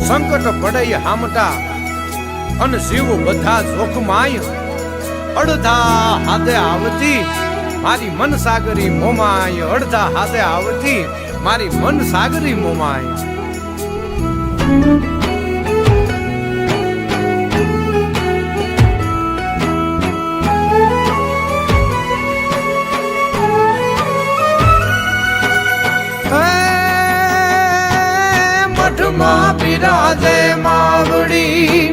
સંકટ પડે હામટા અને જીવ બધા જોખમાય અડધા હાથે આવતી મારી મન સાગરી મોમાય અડધા હાથે આવતી મારી મન સાગરી મોમાય મઠમાં બિરાજે માવડી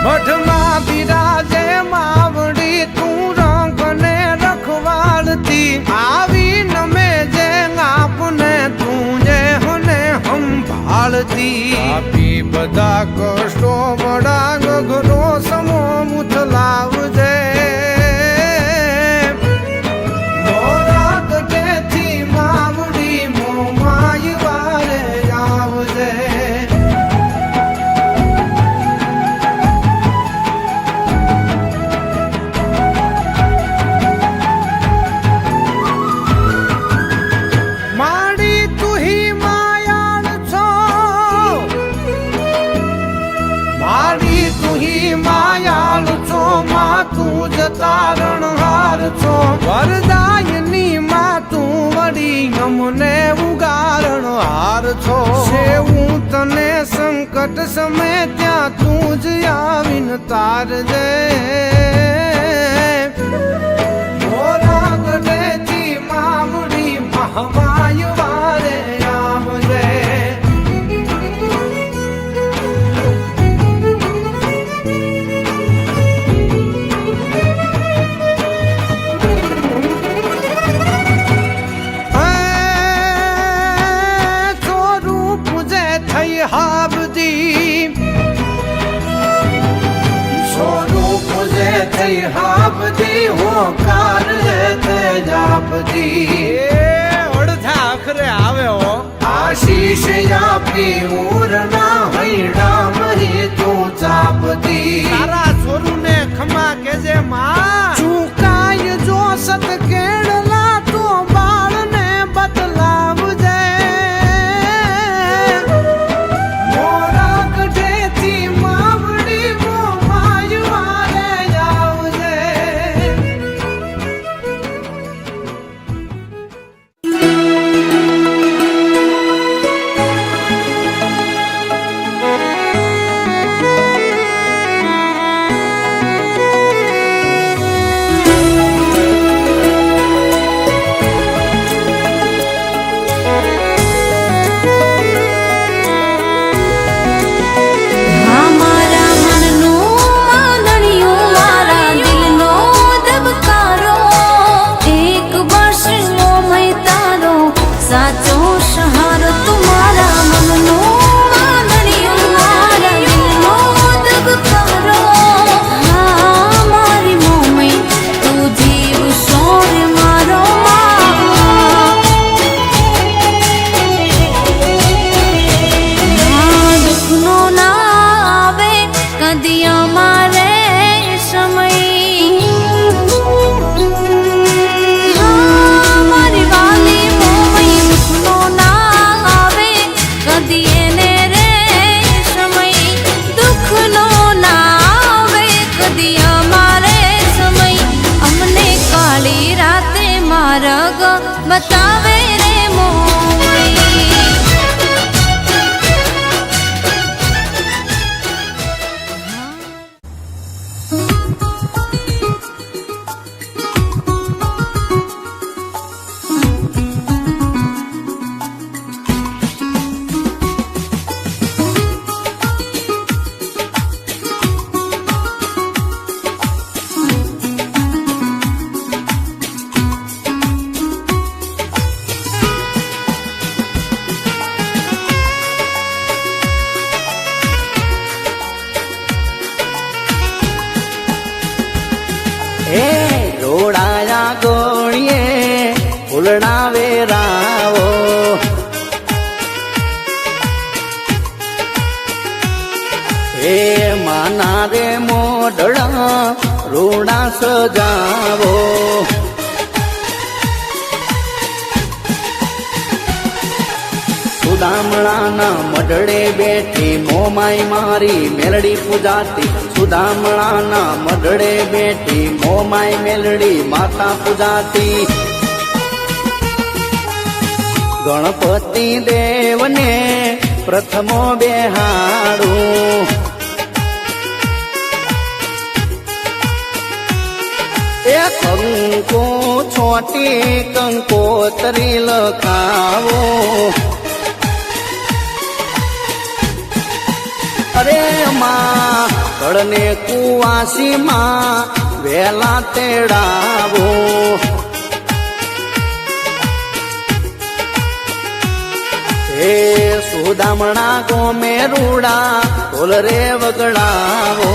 મઠમાં બિરાજે માવડી તું રંગને રખવાડતી આવી નમે જે આપને તું જે હને સંભાળતી આપી બધા કષ્ટો બડા ગગરો સમો મુથલાવજે તારણ હાર છો વરદાયની માં તું વળી અમને ઉગારણ હાર છો સેવું તને સંકટ સમય ત્યાં તું જ આવીને તારજે મોરા ગઢેથી માવડી મહમાય વારે આવજે હાબદી હોકાર તે જાપદી અડધા અખરે આવે હો આશીષ આપી ઉરના હૈડા મહી તું ચાપદી તારા છોરુને ખમા કેજે માં ચૂકાય જો સત કેળલા તો બાળને બદલાવજે મોરા ગઢેથી માવડી મોમાય વારે बतावे रे मोमई રોડાયા ગોળીએ ફૂલણા વેરાવો હે માના રે મોઢડા રોડા સજાવો સુદામ સુદામણાના મઢડે બેઠી મોમાઈ મારી મેલડી પૂજાતી સુદામણાના મઢડે બેઠી મોમાઈ મેલડી માતા પૂજાતી ગણપતિ દેવને પ્રથમો બેહાડું એ કંકો છોટી કંકોતરી લખાવો અરે માં કળને કુવાસી માં વેલા તેડાવો હે સુદામણા ગોમે રૂડા ઢોલ રે વગડાવો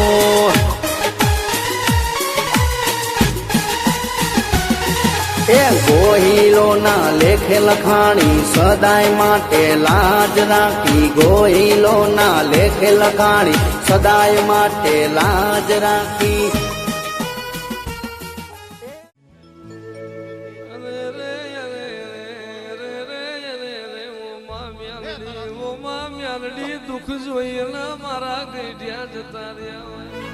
એ ગોહિલો ના લેખે લખાણી સદાય માટે લાજ રાખી ગોહિલો ના લેખે લખાણી સદાય માટે લાજ રાખી દુઃખ જોઈને મારા ગઈઢિયા જતા રહ્યા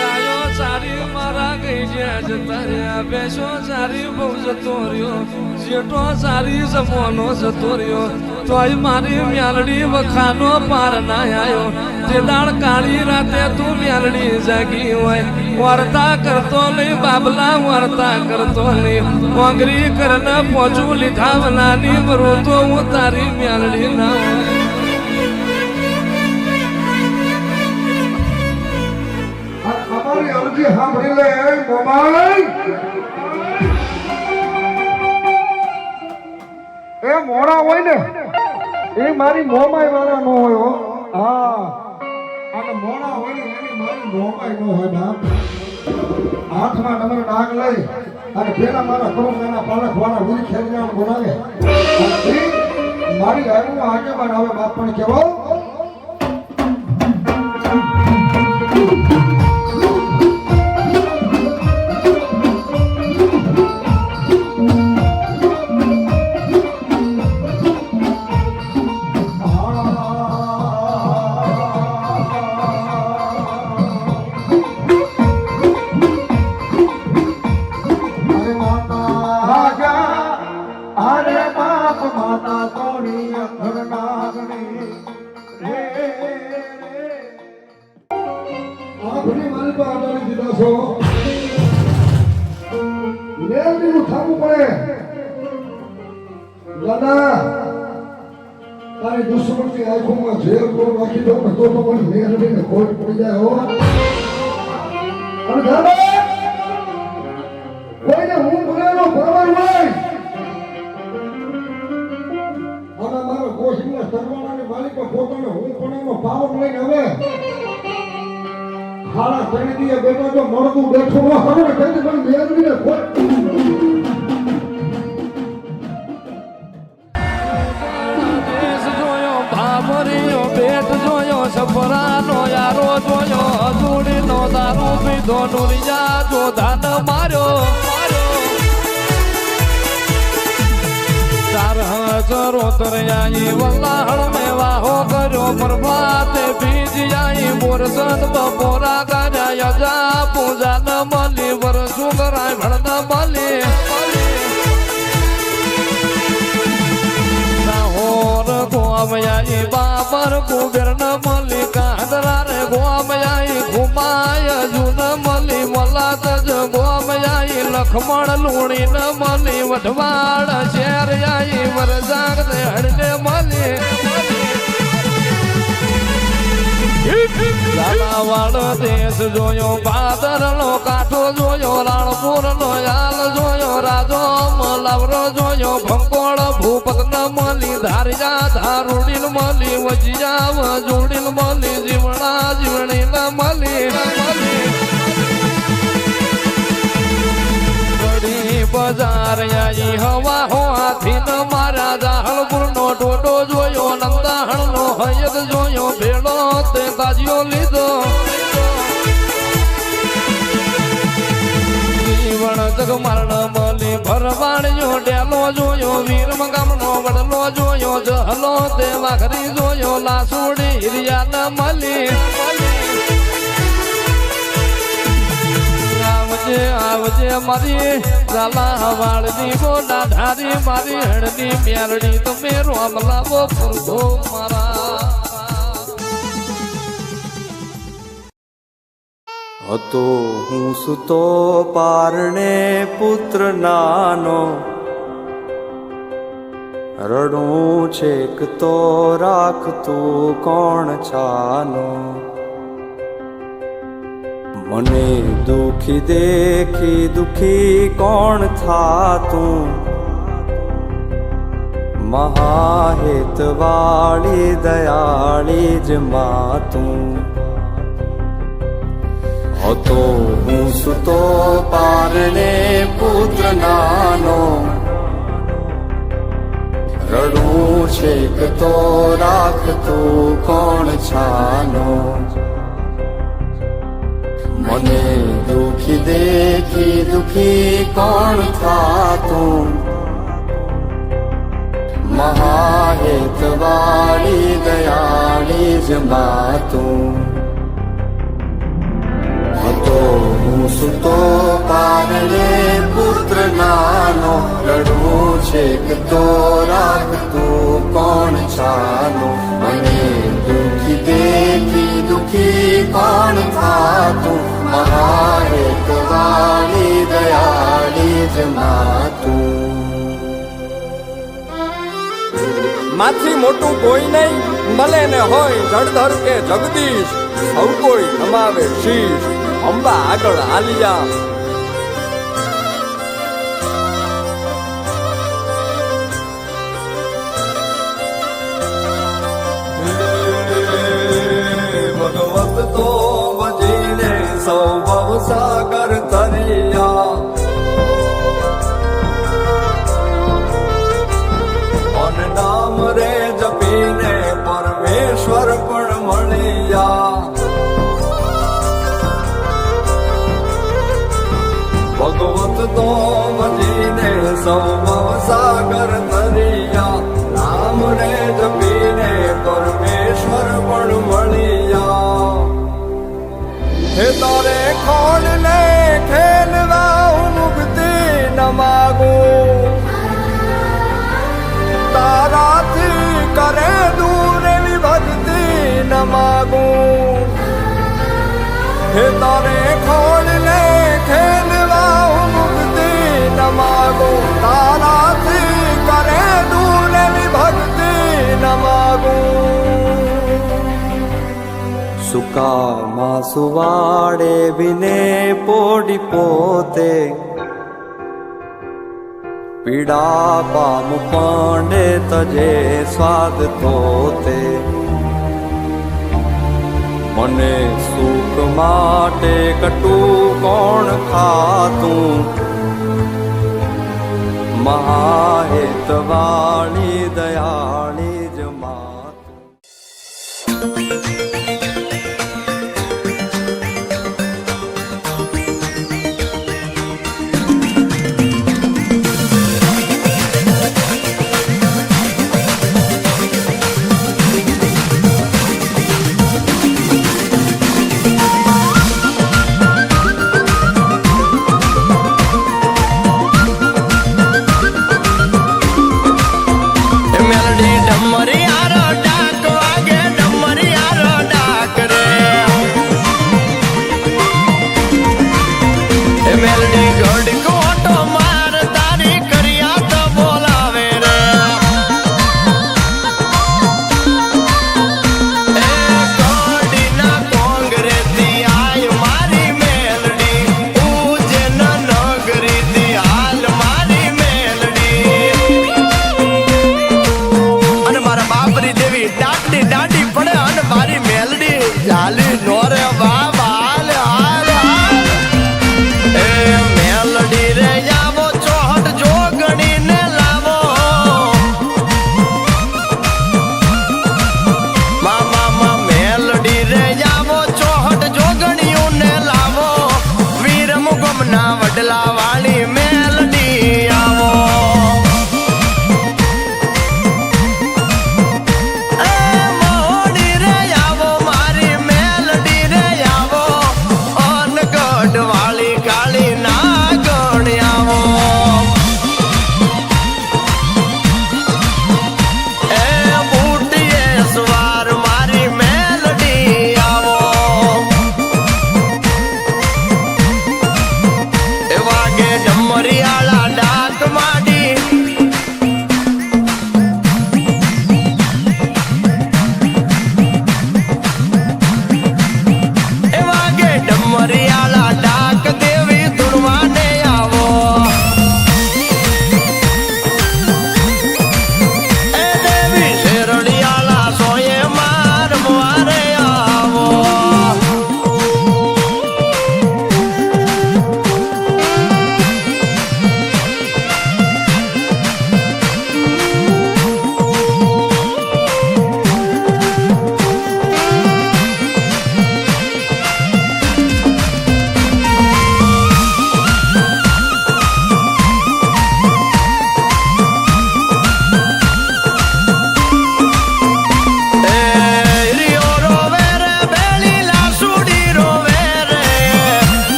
ગાયો સારી મારા ગઈઢિયા જતા રહ્યા બેસો સારી બહુ જતો રહ્યો જેટો સારી જમવાનો જતો રહ્યો તોય મારી મ્યાલડી વખાનો પાર ના આવ્યો તે દાળ કાળી રાતે તું મ્યાલડી જાગી હોય વાર્તા કરતો નહીં બાબલા વાર્તા કરતો નહીં મોંગરી કરને પોચું લીધા વનાની વરો તો હું તારી મ્યાલડી ના અમારી અરજી સાંભળી લે મોમાઈ એ મોડા હોય ને એ મારી મોમાઈ વાળા નો હોય હો. હા અને મોડા હોય ને એની મારી મોમાઈ નો હોય ના હાથમાં નંબર નાગ લઈ અને પેલા મારા કરોડના પાલક વાળા વીર ખેલનાર બોલાવે અને મારી આગળ આગેવાન આવે બાપ પણ કેવો તારી દુશ્મનની આંખોમાં ઝેર તો રાખી દો ને તો મને મેરડીને ખોટ પડી જાય હો અને ઘરમાં કોઈને હું ભરેલો ભરવા હોય અને મારા કોશિકના સરવાળાની માલિકો પોતાને હું પણ એનો પાવર લઈને હવે હારા ત્રણ દીએ બેઠો જો મળતું બેઠો ન હવે ને કઈ મને મેરડીને ખોટ બેટ જોયો સફરાનો યારો જોયો હજુડીનો દારૂ પીધો નુરિયા જો ધાન માર્યો ચાર હજરો તરયાઈ વલ્લાહળ મેં વાહો કર્યો પ્રભાતે બીજયાઈ બોરસદ બપોરા કર્યા યજા પૂજા ન મળી વરસું કરાય ભણ ન મળી ગોમયાઈ બાબર કુબેર ન મળી કાંદરા રે ગોમયાઈ ઘુમાય જુન મળી મલાત જ ગોમયાઈ લખમણ લુણી ન મળી વઢવાડ શેર આઈ વરજાગ ને હડને મળી ઝાલાવાડ દેશ જોયો ભાદર નો કાંઠો જોયો રાણપુર નો યાલ જોયો રાજો મલાવરો જોયો ભંકોળ ભૂપત ન મળી ધારિયા ધારુડી ન મળી વજિયા વજુડી ન મળી જીવણા જીવણી ન મળી બજાર આઈ હવા હો હાથી ન મારા જાહળપુર નો ટોટો જોયો નંદાહણ નો હયદ જોયો ભેડો તે તાજીઓ લીધો જીવણ જગ મરણ મળી ભરવાડ્યો ડેલો જોયો વીરમ ગામનો વડલો જોયો જહલો તે વાઘરી જોયો લાસુડી હિરિયા મળી આવજે આવજે મારી ઝાલા વાળની ગોડા ધારી મારી હળની મેરડી તમે રોમ લાવો ફરતો મારા હતો હું સુતો પારણે પુત્ર નાનો રડું છેક તો રાખતું કોણ છાનો મને દુખી દેખી દુખી કોણ થાતું મહાહેતવાળી દયાળી જ માતું હતો હું સુતો પારણે પુત્ર નાનો રડું છેક તો રાખતું કોણ છાનો મને દુખી દેખી દુખી કોણ થાતું મહાહેતવાળી દયાળી જ માતું હતો હું સુતો પારણે પુત્ર નાનો રડવું છેક તો રાખતું કોણ છાનો મને દુખી દેખી દુખી કોણ થાતું મહાહેતવાળી દયાળી જ માતું માથી મોટું કોઈ નહીં મળે ને હોય જળધર કે જગદીશ સૌ કોઈ નમાવે શીશ અંબા આગળ આલિયા ભગવત તો વજીને સૌ ભવ સાગર તરિયા નામ રે જપીને પરમેશ્વર પણ મળ્યા ભગવત તો મજીને સૌ સાગર તરિયા નામ રે જપીને પરમેશ્વર પણ મળ્યા હે તારે ખોડ ને ખેલવા મુક્તિ ન માગું તારાથી કરે દૂર એવી ભક્તિ ન માગું હે તારે ખોડને ખેલવા મુક્તિ ન માગું તારાથી કરે દૂર એવી ભક્તિ ન માગું સુકામાં સુવાડે બિને પોડી પોતે પીડા પામ પાંડે તજે સ્વાદ તોતે મને સુખ માટે કટું કોણ ખાતું મહાહેતવાળી દયાળી જ માતું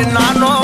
નાનો